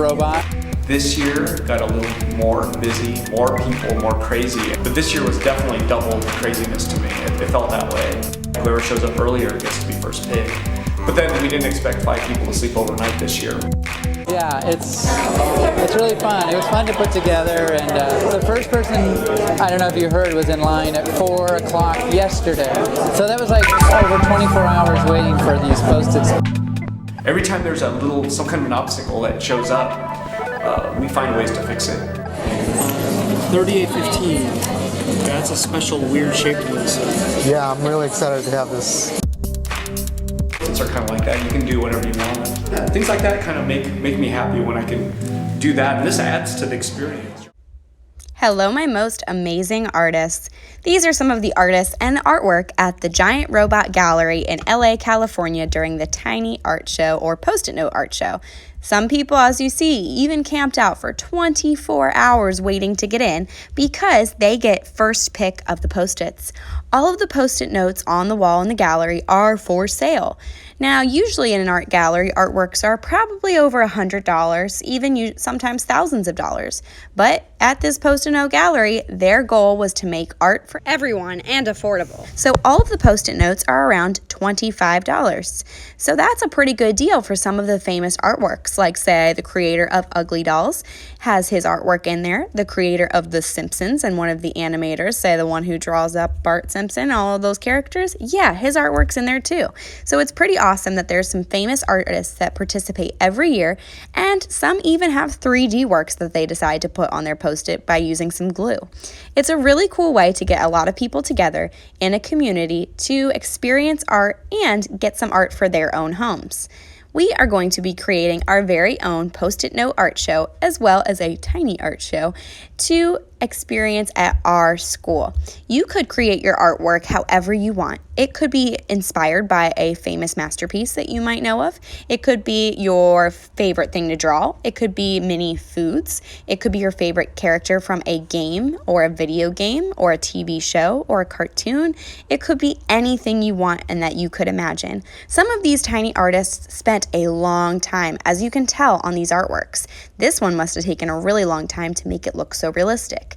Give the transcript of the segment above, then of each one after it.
Robot. This year got a little more busy, more people, more crazy. But this year was definitely double the craziness to me. It felt that way. Whoever shows up earlier gets to be first pick. But then we didn't expect 5 people to sleep overnight this year. Yeah, it's really fun. It was fun to put together, and the first person, I don't know if you heard, was in line at 4 o'clock yesterday. So that was like over 24 hours waiting for these Post-its. Every time there's some kind of an obstacle that shows up, we find ways to fix it. 3815. That's a special weird shaped list. Yeah, I'm really excited to have this. Are kind of like that. You can do whatever you want. Things like that kind of make me happy when I can do that, and this adds to the experience. Hello, my most amazing artists. These are some of the artists and artwork at the Giant Robot Gallery in LA, California during the Tiny Art Show or Post-it Note Art Show. Some people, as you see, even camped out for 24 hours waiting to get in because they get first pick of the Post-its. All of the Post-it notes on the wall in the gallery are for sale. Now, usually in an art gallery, artworks are probably over $100, even sometimes thousands of dollars. But at this Post-it note gallery, their goal was to make art for everyone and affordable. So all of the Post-it notes are around $25. So that's a pretty good deal for some of the famous artworks, like say the creator of Ugly Dolls has his artwork in there, the creator of The Simpsons and one of the animators, say the one who draws up Bart Simpson, all of those characters, yeah, his artwork's in there too. So it's pretty awesome that there's some famous artists that participate every year, and some even have 3D works that they decide to put on their Post-it by using some glue. It's a really cool way to get a lot of people together in a community to experience art and get some art for their own homes. We are going to be creating our very own Post-it Note art show as well as a tiny art show to experience at our school. You could create your artwork however you want. It could be inspired by a famous masterpiece that you might know of. It could be your favorite thing to draw. It could be mini foods. It could be your favorite character from a game or a video game or a TV show or a cartoon. It could be anything you want and that you could imagine. Some of these tiny artists spent a long time, as you can tell on these artworks. This one must have taken a really long time to make it look so realistic.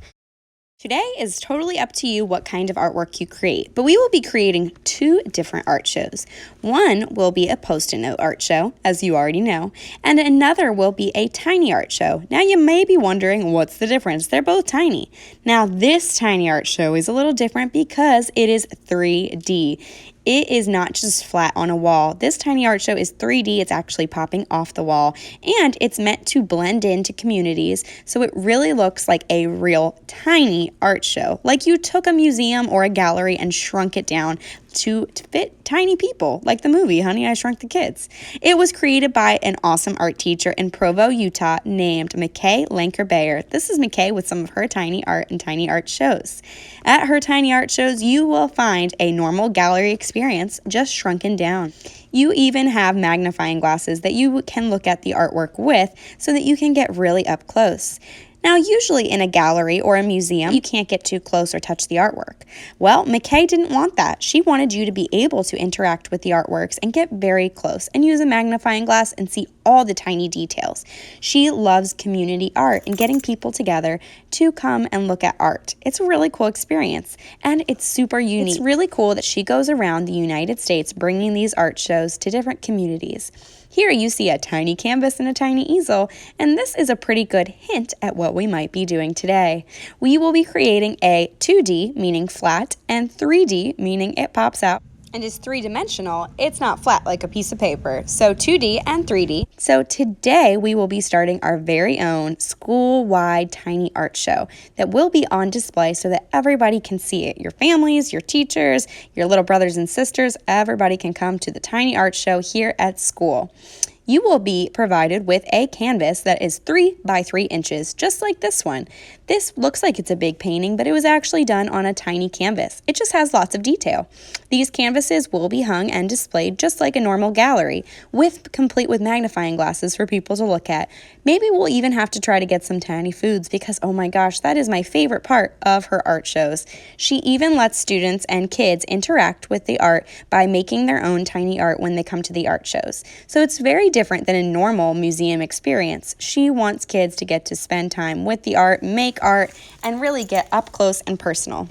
Today is totally up to you what kind of artwork you create, but we will be creating 2 different art shows. One will be a Post-it note art show, as you already know, and another will be a tiny art show. Now you may be wondering what's the difference. They're both tiny. Now this tiny art show is a little different because it is 3D. It is not just flat on a wall. This tiny art show is 3D. It's actually popping off the wall, and it's meant to blend into communities, so it really looks like a real tiny art show. Like you took a museum or a gallery and shrunk it down to fit tiny people, like the movie Honey, I Shrunk the Kids. It was created by an awesome art teacher in Provo, Utah, named McKay Lanker-Bayer. This is McKay with some of her tiny art and tiny art shows. At her tiny art shows, you will find a normal gallery experience just shrunken down. You even have magnifying glasses that you can look at the artwork with so that you can get really up close. Now, usually in a gallery or a museum, you can't get too close or touch the artwork. Well, McKay didn't want that. She wanted you to be able to interact with the artworks and get very close and use a magnifying glass and see all the tiny details. She loves community art and getting people together to come and look at art. It's a really cool experience, and it's super unique. It's really cool that she goes around the United States bringing these art shows to different communities. Here you see a tiny canvas and a tiny easel, and this is a pretty good hint at what we might be doing today. We will be creating a 2D, meaning flat, and 3D, meaning it pops out and is 3-dimensional. It's not flat like a piece of paper. So 2D and 3D. So today we will be starting our very own school-wide tiny art show that will be on display so that everybody can see it. Your families, your teachers, your little brothers and sisters, everybody can come to the tiny art show here at school. You will be provided with a canvas that is 3 by 3 inches, just like this one. This looks like it's a big painting, but it was actually done on a tiny canvas. It just has lots of detail. These canvases will be hung and displayed just like a normal gallery, complete with magnifying glasses for people to look at. Maybe we'll even have to try to get some tiny foods because, oh my gosh, that is my favorite part of her art shows. She even lets students and kids interact with the art by making their own tiny art when they come to the art shows. So it's very different than a normal museum experience. She wants kids to get to spend time with the art, make art, and really get up close and personal.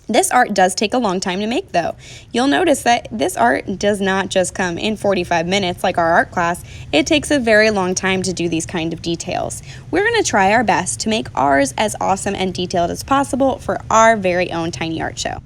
This art does take a long time to make, though. You'll notice that this art does not just come in 45 minutes like our art class. It takes a very long time to do these kind of details. We're going to try our best to make ours as awesome and detailed as possible for our very own tiny art show.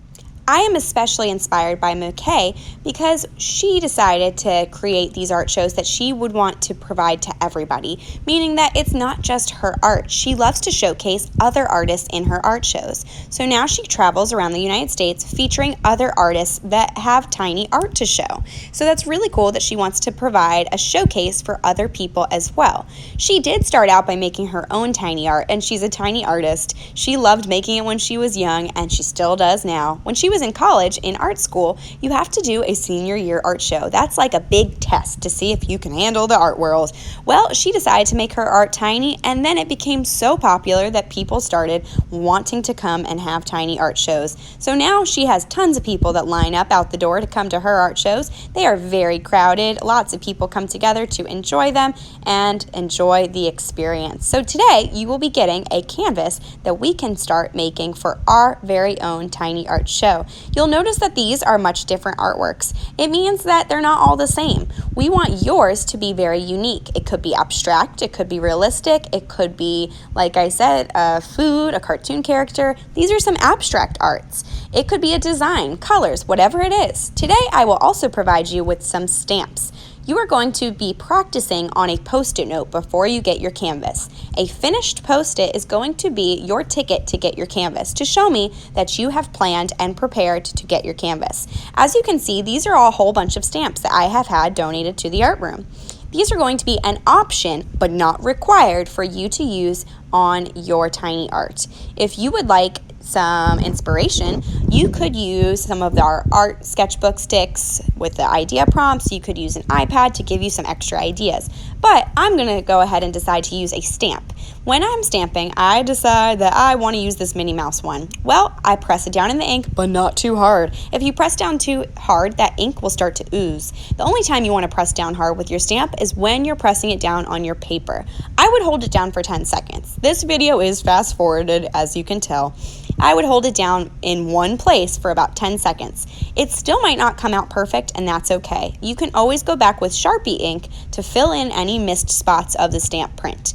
I am especially inspired by McKay because she decided to create these art shows that she would want to provide to everybody, meaning that it's not just her art. She loves to showcase other artists in her art shows. So now she travels around the United States featuring other artists that have tiny art to show. So that's really cool that she wants to provide a showcase for other people as well. She did start out by making her own tiny art, and she's a tiny artist. She loved making it when she was young, and she still does now. When she was in college, in art school, you have to do a senior year art show. That's like a big test to see if you can handle the art world. Well, she decided to make her art tiny, and then it became so popular that people started wanting to come and have tiny art shows. So now she has tons of people that line up out the door to come to her art shows. They are very crowded. Lots of people come together to enjoy them and enjoy the experience. So today, you will be getting a canvas that we can start making for our very own tiny art show. You'll notice that these are much different artworks. It means that they're not all the same. We want yours to be very unique. It could be abstract, it could be realistic, it could be, like I said, food, a cartoon character. These are some abstract arts. It could be a design, colors, whatever it is. Today, I will also provide you with some stamps. You are going to be practicing on a Post-it note before you get your canvas. A finished Post-it is going to be your ticket to get your canvas, to show me that you have planned and prepared to get your canvas. As you can see, these are all a whole bunch of stamps that I have had donated to the art room. These are going to be an option, but not required, for you to use on your tiny art. If you would like some inspiration, you could use some of our art sketchbook sticks with the idea prompts. You could use an iPad to give you some extra ideas. But I'm going to go ahead and decide to use a stamp. When I'm stamping, I decide that I want to use this Minnie Mouse one. Well, I press it down in the ink, but not too hard. If you press down too hard, that ink will start to ooze. The only time you want to press down hard with your stamp is when you're pressing it down on your paper. I would hold it down for 10 seconds. This video is fast forwarded, as you can tell. I would hold it down in one place for about 10 seconds. It still might not come out perfect, and that's okay. You can always go back with Sharpie ink to fill in any missed spots of the stamp print.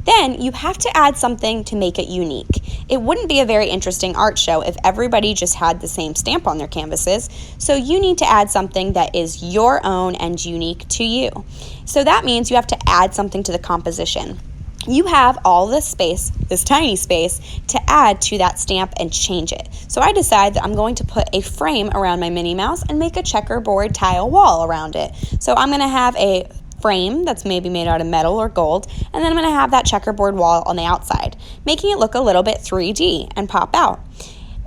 Then you have to add something to make it unique. It wouldn't be a very interesting art show if everybody just had the same stamp on their canvases, so you need to add something that is your own and unique to you. So that means you have to add something to the composition. You have all this space, this tiny space, to add to that stamp and change it. So I decide that I'm going to put a frame around my Minnie Mouse and make a checkerboard tile wall around it. So I'm going to have a frame that's maybe made out of metal or gold, and then I'm going to have that checkerboard wall on the outside, making it look a little bit 3D and pop out.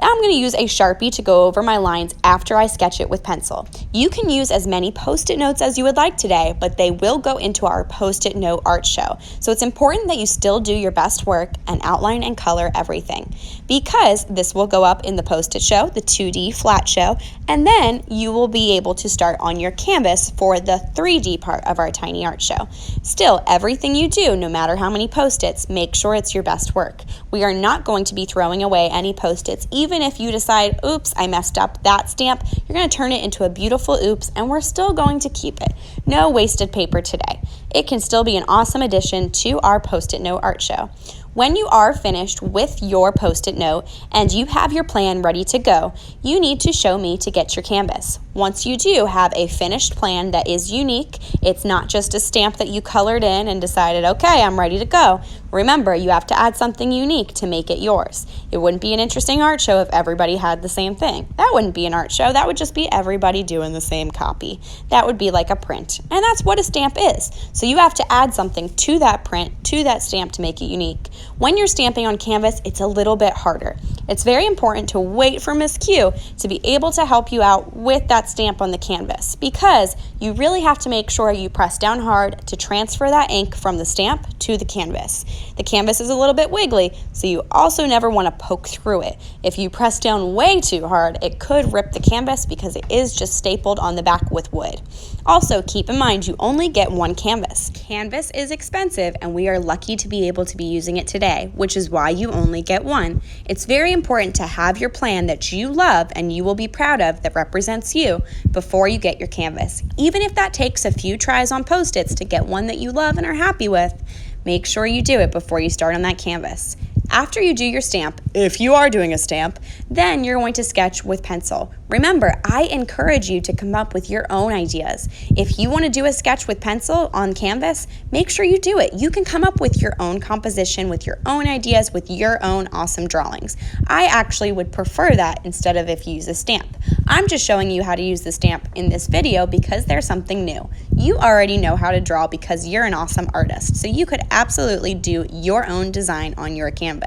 I'm going to use a Sharpie to go over my lines after I sketch it with pencil. You can use as many Post-it notes as you would like today, but they will go into our Post-it note art show. So it's important that you still do your best work and outline and color everything, because this will go up in the Post-it show, the 2D flat show, and then you will be able to start on your canvas for the 3D part of our tiny art show. Still, everything you do, no matter how many Post-its, make sure it's your best work. We are not going to be throwing away any Post-its. Even if you decide, oops, I messed up that stamp, you're going to turn it into a beautiful oops, and we're still going to keep it. No wasted paper today. It can still be an awesome addition to our Post-it note art show. When you are finished with your Post-it note and you have your plan ready to go, you need to show me to get your canvas. Once you do have a finished plan that is unique, it's not just a stamp that you colored in and decided, okay, I'm ready to go. Remember, you have to add something unique to make it yours. It wouldn't be an interesting art show if everybody had the same thing. That wouldn't be an art show. That would just be everybody doing the same copy. That would be like a print. And that's what a stamp is. So you have to add something to that print, to that stamp, to make it unique. When you're stamping on canvas, it's a little bit harder. It's very important to wait for Miss Q to be able to help you out with that stamp on the canvas, because you really have to make sure you press down hard to transfer that ink from the stamp to the canvas. The canvas is a little bit wiggly, so you also never want to poke through it. If you press down way too hard, it could rip the canvas because it is just stapled on the back with wood. Also, keep in mind you only get one canvas. Canvas is expensive, and we are lucky to be able to be using it today, which is why you only get one. It's very important to have your plan that you love and you will be proud of that represents you before you get your canvas. Even if that takes a few tries on Post-its to get one that you love and are happy with, make sure you do it before you start on that canvas. After you do your stamp, if you are doing a stamp, then you're going to sketch with pencil. Remember, I encourage you to come up with your own ideas. If you want to do a sketch with pencil on canvas, make sure you do it. You can come up with your own composition, with your own ideas, with your own awesome drawings. I actually would prefer that instead of if you use a stamp. I'm just showing you how to use the stamp in this video because there's something new. You already know how to draw because you're an awesome artist, so you could absolutely do your own design on your canvas.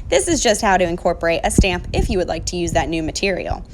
This is just how to incorporate a stamp if you would like to use that new material.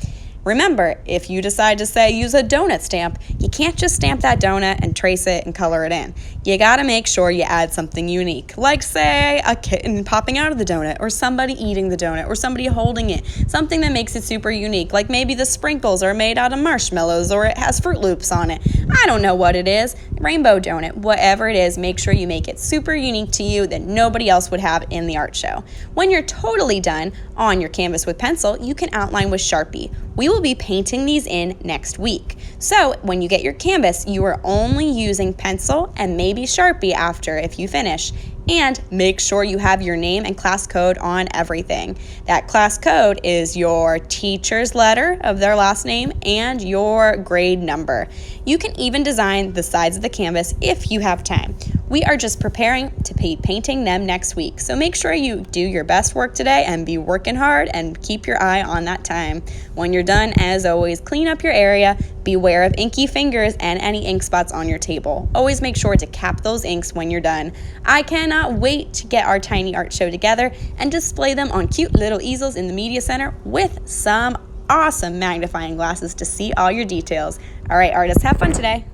Remember, if you decide to say use a donut stamp, you can't just stamp that donut and trace it and color it in. You gotta make sure you add something unique, like say a kitten popping out of the donut, or somebody eating the donut, or somebody holding it. Something that makes it super unique, like maybe the sprinkles are made out of marshmallows or it has Fruit Loops on it. I don't know what it is. Rainbow donut, whatever it is, make sure you make it super unique to you that nobody else would have in the art show. When you're totally done on your canvas with pencil, you can outline with Sharpie. We will be painting these in next week. So when you get your canvas, you are only using pencil and maybe Sharpie after if you finish. And make sure you have your name and class code on everything. That class code is your teacher's letter of their last name and your grade number. You can even design the sides of the canvas if you have time. We are just preparing to be painting them next week, so make sure you do your best work today and be working hard and keep your eye on that time. When you're done, as always, clean up your area, beware of inky fingers and any ink spots on your table. Always make sure to cap those inks when you're done. I cannot wait to get our tiny art show together and display them on cute little easels in the media center with some awesome magnifying glasses to see all your details. All right, artists, have fun today.